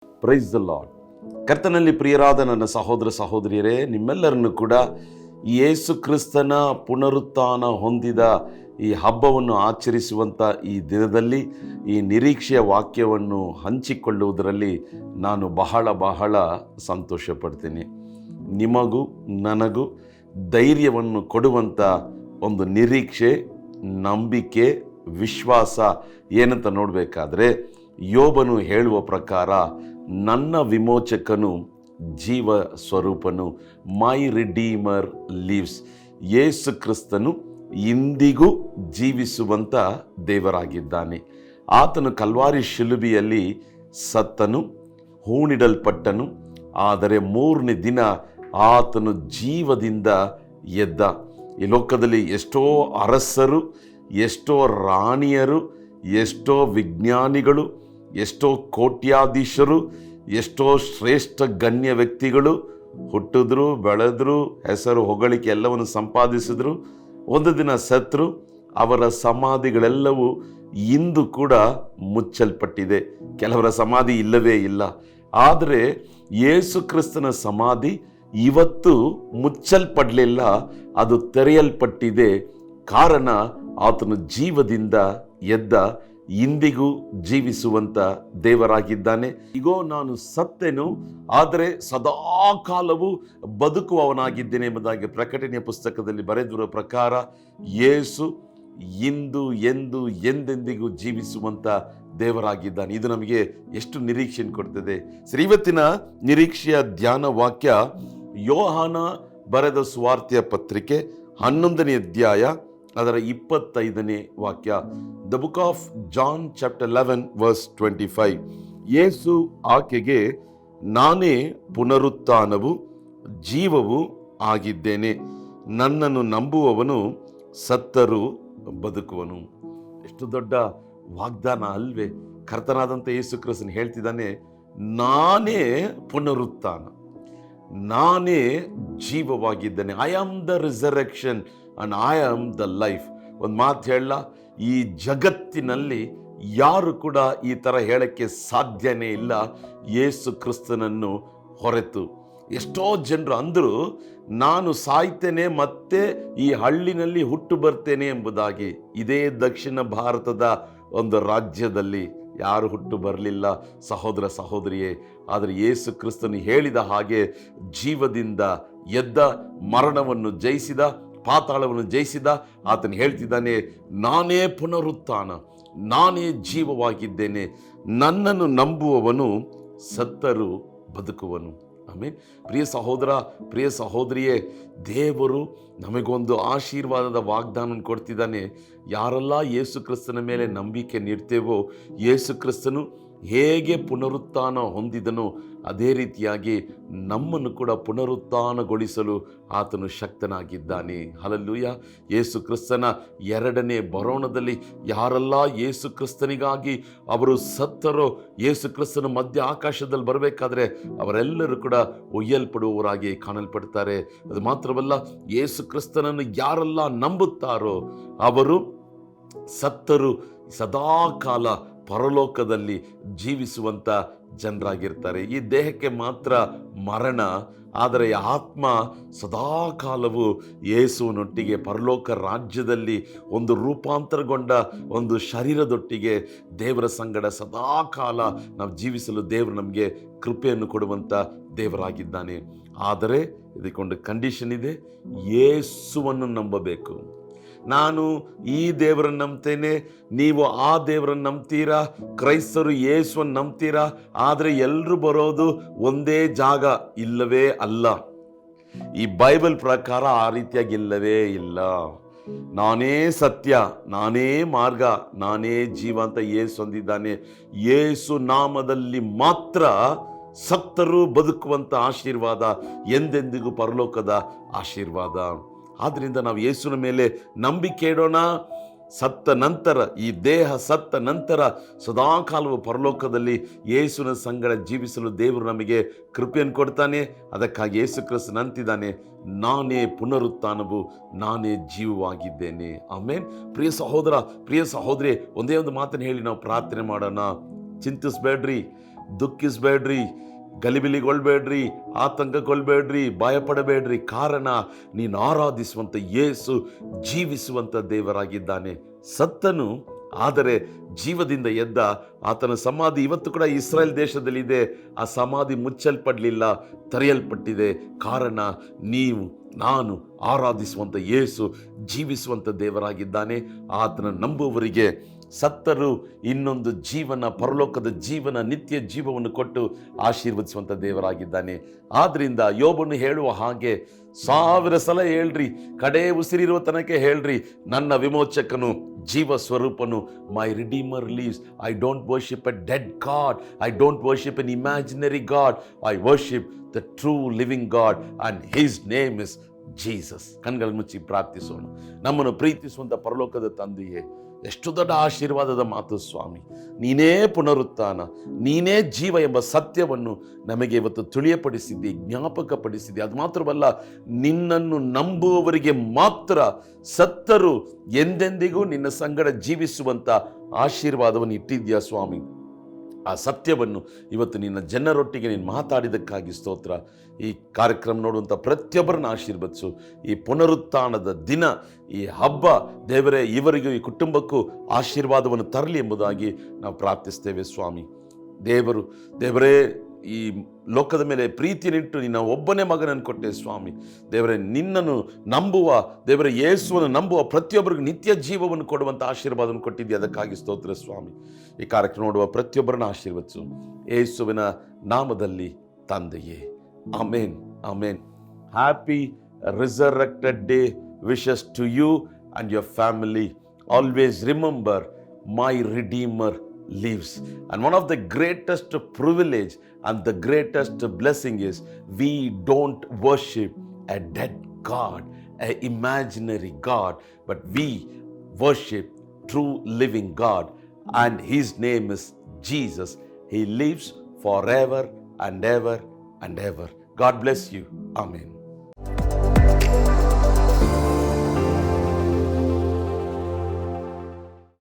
Praise the lord. ಕರ್ತನಲ್ಲಿ ಪ್ರಿಯರಾದ ನನ್ನ ಸಹೋದರ ಸಹೋದರಿಯರೇ, ನಿಮ್ಮೆಲ್ಲರನ್ನು ಕೂಡ ಯೇಸು ಕ್ರಿಸ್ತನ ಪುನರುತ್ಥಾನ ಹೊಂದಿದ ಈ ಹಬ್ಬವನ್ನು ಆಚರಿಸುವಂಥ ಈ ದಿನದಲ್ಲಿ ಈ ನಿರೀಕ್ಷೆಯ ವಾಕ್ಯವನ್ನು ಹಂಚಿಕೊಳ್ಳುವುದರಲ್ಲಿ ನಾನು ಬಹಳ ಸಂತೋಷ ಪಡ್ತೀನಿ. ನಿಮಗೂ ನನಗೂ ಧೈರ್ಯವನ್ನು ಕೊಡುವಂಥ ಒಂದು ನಿರೀಕ್ಷೆ, ನಂಬಿಕೆ, ವಿಶ್ವಾಸ ಏನಂತ ನೋಡಬೇಕಾದ್ರೆ, ಯೋಬನು ಹೇಳುವ ಪ್ರಕಾರ ನನ್ನ ವಿಮೋಚಕನು ಜೀವ ಸ್ವರೂಪನು, ಮೈ ರಿಡೀಮರ್ ಲಿವ್ಸ್. ಯೇಸು ಕ್ರಿಸ್ತನು ಇಂದಿಗೂ ಜೀವಿಸುವಂಥ ದೇವರಾಗಿದ್ದಾನೆ. ಆತನು ಕಲ್ವಾರಿ ಶಿಲುಬೆಯಲ್ಲಿ ಸತ್ತನು, ಹೂಣಿಡಲ್ಪಟ್ಟನು, ಆದರೆ 3ನೇ ದಿನ ಆತನು ಜೀವದಿಂದ ಎದ್ದ. ಈ ಲೋಕದಲ್ಲಿ ಎಷ್ಟೋ ಅರಸರು, ಎಷ್ಟೋ ರಾಣಿಯರು, ಎಷ್ಟೋ ವಿಜ್ಞಾನಿಗಳು, ಎಷ್ಟೋ ಕೋಟ್ಯಾಧೀಶರು, ಎಷ್ಟೋ ಶ್ರೇಷ್ಠ ಗಣ್ಯ ವ್ಯಕ್ತಿಗಳು ಹುಟ್ಟಿದ್ರು, ಬೆಳೆದ್ರು, ಹೆಸರು ಹೊಗಳಿಕೆ ಎಲ್ಲವನ್ನು ಸಂಪಾದಿಸಿದ್ರು, ಒಂದು ದಿನ ಸತ್ರು. ಅವರ ಸಮಾಧಿಗಳೆಲ್ಲವೂ ಇಂದು ಕೂಡ ಮುಚ್ಚಲ್ಪಟ್ಟಿದೆ. ಕೆಲವರ ಸಮಾಧಿ ಇಲ್ಲವೇ ಇಲ್ಲ. ಆದರೆ ಯೇಸು ಕ್ರಿಸ್ತನ ಸಮಾಧಿ ಇವತ್ತು ಮುಚ್ಚಲ್ಪಡಲಿಲ್ಲ, ಅದು ತೆರೆಯಲ್ಪಟ್ಟಿದೆ. ಕಾರಣ ಆತನು ಜೀವದಿಂದ ಎದ್ದ, ಇಂದಿಗೂ ಜೀವಿಸುವಂತ ದೇವರಾಗಿದ್ದಾನೆ. ಇಗೋ ನಾನು ಸತ್ತೆನು, ಆದರೆ ಸದಾ ಕಾಲವು ಬದುಕುವವನಾಗಿದ್ದೇನೆ ಎಂಬುದಾಗಿ ಪ್ರಕಟಣೆಯ ಪುಸ್ತಕದಲ್ಲಿ ಬರೆದಿರುವ ಪ್ರಕಾರ ಯೇಸು ಇಂದು ಎಂದು ಎಂದೆಂದಿಗೂ ಜೀವಿಸುವಂತ ದೇವರಾಗಿದ್ದಾನೆ. ಇದು ನಮಗೆ ಎಷ್ಟು ನಿರೀಕ್ಷೆಯನ್ನು ಕೊಡ್ತದೆ. ಇವತ್ತಿನ ನಿರೀಕ್ಷೆಯ ಧ್ಯಾನ ವಾಕ್ಯ ಯೋಹಾನ ಬರೆದ ಸುವಾರ್ತೆಯ ಪತ್ರಿಕೆ 11ನೇ ಅಧ್ಯಾಯ ಅದರ 25ನೇ ವಾಕ್ಯ. The book of John chapter 11 verse 25. ಯೇಸು ಆಕೆಗೆ, ನಾನೇ ಪುನರುತ್ಥಾನವು ಜೀವವೂ ಆಗಿದ್ದೇನೆ, ನನ್ನನ್ನು ನಂಬುವವನು ಸತ್ತರೂ ಬದುಕುವನು. ಎಷ್ಟು ದೊಡ್ಡ ವಾಗ್ದಾನ ಅಲ್ವೇ? ಕರ್ತನಾದಂಥ ಯೇಸು ಕ್ರಿಸ್ತನು ಹೇಳ್ತಿದ್ದಾನೆ, ನಾನೇ ಪುನರುತ್ಥಾನ, ನಾನೇ ಜೀವವಾಗಿದ್ದೇನೆ. I am the resurrection and I am the life. ಒಂದು ಮಾತು ಹೇಳಲ್ಲ, ಈ ಜಗತ್ತಿನಲ್ಲಿ ಯಾರು ಕೂಡ ಈ ಥರ ಹೇಳಕ್ಕೆ ಸಾಧ್ಯನೇ ಇಲ್ಲ ಯೇಸು ಕ್ರಿಸ್ತನನ್ನು ಹೊರತು. ಎಷ್ಟೋ ಜನರು ಅಂದರು, ನಾನು ಸಾಯ್ತೇನೆ ಮತ್ತೆ ಈ ಹಳ್ಳಿನಲ್ಲಿ ಹುಟ್ಟು ಬರ್ತೇನೆ ಎಂಬುದಾಗಿ. ಇದೇ ದಕ್ಷಿಣ ಭಾರತದ ಒಂದು ರಾಜ್ಯದಲ್ಲಿ ಯಾರು ಹುಟ್ಟು ಬರಲಿಲ್ಲ ಸಹೋದರ ಸಹೋದರಿಯೇ. ಆದರೆ ಯೇಸು ಕ್ರಿಸ್ತನು ಹೇಳಿದ ಹಾಗೆ ಜೀವದಿಂದ ಎದ್ದ, ಮರಣವನ್ನು ಜಯಿಸಿದ, ಪಾತಾಳವನ್ನು ಜಯಿಸಿದ. ಆತನು ಹೇಳ್ತಿದ್ದಾನೆ, ನಾನೇ ಪುನರುತ್ಥಾನ, ನಾನೇ ಜೀವವಾಗಿದ್ದೇನೆ, ನನ್ನನ್ನು ನಂಬುವವನು ಸತ್ತರೂ ಬದುಕುವನು. ಆಮೇಲೆ ಪ್ರಿಯ ಸಹೋದರ, ಪ್ರಿಯ ಸಹೋದರಿಯೇ, ದೇವರು ನಮಗೊಂದು ಆಶೀರ್ವಾದದ ವಾಗ್ದಾನ ಕೊಡ್ತಿದ್ದಾನೆ. ಯಾರೆಲ್ಲ ಯೇಸು ಕ್ರಿಸ್ತನ ಮೇಲೆ ನಂಬಿಕೆ ನೀಡ್ತೇವೋ, ಯೇಸು ಕ್ರಿಸ್ತನು ಹೇಗೆ ಪುನರುತ್ಥಾನ ಹೊಂದಿದನೋ ಅದೇ ರೀತಿಯಾಗಿ ನಮ್ಮನ್ನು ಕೂಡ ಪುನರುತ್ಥಾನಗೊಳಿಸಲು ಆತನು ಶಕ್ತನಾಗಿದ್ದಾನೆ. ಹಲ್ಲೆಲೂಯಾ. ಯೇಸು ಕ್ರಿಸ್ತನ 2ನೇ ಬರೋಣದಲ್ಲಿ ಯಾರೆಲ್ಲ ಯೇಸು ಕ್ರಿಸ್ತನಿಗಾಗಿ ಅವರು ಸತ್ತರೋ, ಯೇಸು ಕ್ರಿಸ್ತನ ಮಧ್ಯ ಆಕಾಶದಲ್ಲಿ ಬರಬೇಕಾದ್ರೆ ಅವರೆಲ್ಲರೂ ಕೂಡ ಒಯ್ಯಲ್ಪಡುವವರಾಗಿ ಕಾಣಲ್ಪಡ್ತಾರೆ. ಅದು ಮಾತ್ರವಲ್ಲ, ಯೇಸು ಕ್ರಿಸ್ತನನ್ನು ಯಾರೆಲ್ಲ ನಂಬುತ್ತಾರೋ ಅವರು ಸತ್ತರು ಸದಾ ಕಾಲ ಪರಲೋಕದಲ್ಲಿ ಜೀವಿಸುವಂಥ ಜನರಾಗಿರ್ತಾರೆ. ಈ ದೇಹಕ್ಕೆ ಮಾತ್ರ ಮರಣ, ಆದರೆ ಆತ್ಮ ಸದಾ ಕಾಲವು ಯೇಸುವಿನೊಟ್ಟಿಗೆ ಪರಲೋಕ ರಾಜ್ಯದಲ್ಲಿ ಒಂದು ರೂಪಾಂತರಗೊಂಡ ಒಂದು ಶರೀರದೊಟ್ಟಿಗೆ ದೇವರ ಸಂಗಡ ಸದಾ ಕಾಲ ನಾವು ಜೀವಿಸಲು ದೇವರು ನಮಗೆ ಕೃಪೆಯನ್ನು ಕೊಡುವಂಥ ದೇವರಾಗಿದ್ದಾನೆ. ಆದರೆ ಇದಕ್ಕೊಂದು ಕಂಡೀಷನ್ ಇದೆ, ಯೇಸುವನ್ನು ನಂಬಬೇಕು. ನಾನು ಈ ದೇವರನ್ನು ನಂಬ್ತೇನೆ, ನೀವು ಆ ದೇವರನ್ನು ನಂಬ್ತೀರಾ, ಕ್ರೈಸ್ತರು ಯೇಸುವನ್ನು ನಂಬ್ತೀರಾ, ಆದರೆ ಎಲ್ಲರೂ ಬರೋದು ಒಂದೇ ಜಾಗ ಇಲ್ಲವೇ ಅಲ್ಲ. ಈ ಬೈಬಲ್ ಪ್ರಕಾರ ಆ ರೀತಿಯಾಗಿ ಇಲ್ಲವೇ ಇಲ್ಲ. ನಾನೇ ಸತ್ಯ, ನಾನೇ ಮಾರ್ಗ, ನಾನೇ ಜೀವ ಅಂತ ಯೇಸು ಅಂದಿದ್ದಾನೆ. ಯೇಸು ನಾಮದಲ್ಲಿ ಮಾತ್ರ ಸತ್ತರೂ ಬದುಕುವಂಥ ಆಶೀರ್ವಾದ, ಎಂದೆಂದಿಗೂ ಪರಲೋಕದ ಆಶೀರ್ವಾದ. ಆದ್ದರಿಂದ ನಾವು ಯೇಸುವಿನ ಮೇಲೆ ನಂಬಿಕೆ ಇಡೋಣ. ಸತ್ತ ನಂತರ, ಈ ದೇಹ ಸತ್ತ ನಂತರ ಸದಾಕಾಲವು ಪರಲೋಕದಲ್ಲಿ ಯೇಸುವಿನ ಸಂಗಡ ಜೀವಿಸಲು ದೇವರು ನಮಗೆ ಕೃಪೆಯನ್ನು ಕೊಡ್ತಾನೆ. ಅದಕ್ಕಾಗಿ ಯೇಸು ಕ್ರಿಸ್ತನು ಅಂತಿದ್ದಾನೆ, ನಾನೇ ಪುನರುತ್ಥಾನವು, ನಾನೇ ಜೀವವಾಗಿದ್ದೇನೆ. ಆಮೇನ್. ಪ್ರಿಯ ಸಹೋದರ, ಪ್ರಿಯ ಸಹೋದರಿ, ಒಂದೇ ಒಂದು ಮಾತನ್ನು ಹೇಳಿ ನಾವು ಪ್ರಾರ್ಥನೆ ಮಾಡೋಣ. ಚಿಂತಿಸಬೇಡ್ರಿ, ದುಃಖಿಸಬೇಡ್ರಿ, ಗಲಿಬಿಲಿಗೊಳ್ಬೇಡ್ರಿ, ಆತಂಕಗೊಳ್ಬೇಡ್ರಿ, ಭಯಪಡಬೇಡ್ರಿ. ಕಾರಣ ನೀನು ಆರಾಧಿಸುವಂಥ ಯೇಸು ಜೀವಿಸುವಂಥ ದೇವರಾಗಿದ್ದಾನೆ. ಸತ್ತನು, ಆದರೆ ಜೀವದಿಂದ ಎದ್ದ. ಆತನ ಸಮಾಧಿ ಇವತ್ತು ಕೂಡ ಇಸ್ರಾಯೇಲ್ ದೇಶದಲ್ಲಿದೆ. ಆ ಸಮಾಧಿ ಮುಚ್ಚಲ್ಪಡಲಿಲ್ಲ, ತೆರೆಯಲ್ಪಟ್ಟಿದೆ. ಕಾರಣ ನೀವು ನಾನು ಆರಾಧಿಸುವಂಥ ಯೇಸು ಜೀವಿಸುವಂಥ ದೇವರಾಗಿದ್ದಾನೆ. ಆತನ ನಂಬುವವರಿಗೆ ಸತ್ತರು ಇನ್ನೊಂದು ಜೀವನ, ಪರಲೋಕದ ಜೀವನ, ನಿತ್ಯ ಜೀವವನ್ನು ಕೊಟ್ಟು ಆಶೀರ್ವದಿಸುವಂಥ ದೇವರಾಗಿದ್ದಾನೆ. ಆದ್ರಿಂದ ಯೋಬನು ಹೇಳುವ ಹಾಗೆ 1000 ಸಲ ಹೇಳ್ರಿ, ಕಡೆ ಉಸಿರಿರುವ ತನಕ ಹೇಳ್ರಿ, ನನ್ನ ವಿಮೋಚಕನು ಜೀವ ಸ್ವರೂಪನು, my redeemer lives. I don't worship a dead god, I don't worship an imaginary god, I worship the true living God and his name is Jesus. ಕಣ್ಗಳನ್ನು ಮುಚ್ಚಿ ಪ್ರಾರ್ಥಿಸೋಣ. ನಮ್ಮನ್ನು ಪ್ರೀತಿಸುವಂಥ ಪರಲೋಕದ ತಂದೆಯೇ, ಎಷ್ಟು ದೊಡ್ಡ ಆಶೀರ್ವಾದದ ಮಾತು ಸ್ವಾಮಿ. ನೀನೇ ಪುನರುತ್ಥಾನ, ನೀನೇ ಜೀವ ಎಂಬ ಸತ್ಯವನ್ನು ನಮಗೆ ಇವತ್ತು ತಿಳಿಯಪಡಿಸಿದ್ದಿ, ಜ್ಞಾಪಕಪಡಿಸಿದ್ದಿ. ಅದು ಮಾತ್ರವಲ್ಲ, ನಿನ್ನನ್ನು ನಂಬುವವರಿಗೆ ಮಾತ್ರ ಸತ್ತರು ಎಂದೆಂದಿಗೂ ನಿನ್ನ ಸಂಗಡ ಜೀವಿಸುವಂಥ ಆಶೀರ್ವಾದವನ್ನು ಇಟ್ಟಿದ್ಯಾ ಸ್ವಾಮಿ. ಆ ಸತ್ಯವನ್ನು ಇವತ್ತು ನಿನ್ನ ಜನರೊಟ್ಟಿಗೆ ನೀನು ಮಾತಾಡಿದ್ದಕ್ಕಾಗಿ ಸ್ತೋತ್ರ. ಈ ಕಾರ್ಯಕ್ರಮ ನೋಡುವಂಥ ಪ್ರತಿಯೊಬ್ಬರನ್ನ ಆಶೀರ್ವದಿಸು. ಈ ಪುನರುತ್ಥಾನದ ದಿನ, ಈ ಹಬ್ಬ ದೇವರೇ ಇವರಿಗೂ ಈ ಕುಟುಂಬಕ್ಕೂ ಆಶೀರ್ವಾದವನ್ನು ತರಲಿ ಎಂಬುದಾಗಿ ನಾವು ಪ್ರಾರ್ಥಿಸ್ತೇವೆ ಸ್ವಾಮಿ. ದೇವರೇ ಈ ಲೋಕದ ಮೇಲೆ ಪ್ರೀತಿಯನ್ನಿಟ್ಟು ನಿನ್ನ ಒಬ್ಬನೇ ಮಗನನ್ನು ಕೊಟ್ಟೆ ಸ್ವಾಮಿ. ದೇವರೇ ನಿನ್ನನ್ನು ನಂಬುವ, ದೇವರೇ ಯೇಸುವನ್ನು ನಂಬುವ ಪ್ರತಿಯೊಬ್ಬರಿಗೂ ನಿತ್ಯ ಜೀವವನ್ನು ಕೊಡುವಂಥ ಆಶೀರ್ವಾದವನ್ನು ಕೊಟ್ಟಿದ್ದೀಯ. ಅದಕ್ಕಾಗಿ ಸ್ತೋತ್ರ ಸ್ವಾಮಿ. ಈ ಕಾರ್ಯಕ್ರಮ ನೋಡುವ ಪ್ರತಿಯೊಬ್ಬರನ್ನ ಆಶೀರ್ವದಿಸು ಯೇಸುವಿನ ನಾಮದಲ್ಲಿ ತಂದೆಯೇ, amen, amen. Happy resurrected day wishes to you and your family. Always remember, my Redeemer lives. And one of the greatest privilege and the greatest blessing is we don't worship a dead God, an imaginary God, but we worship true living God, and his name is Jesus. He lives forever and ever and ever. God bless you. Amen.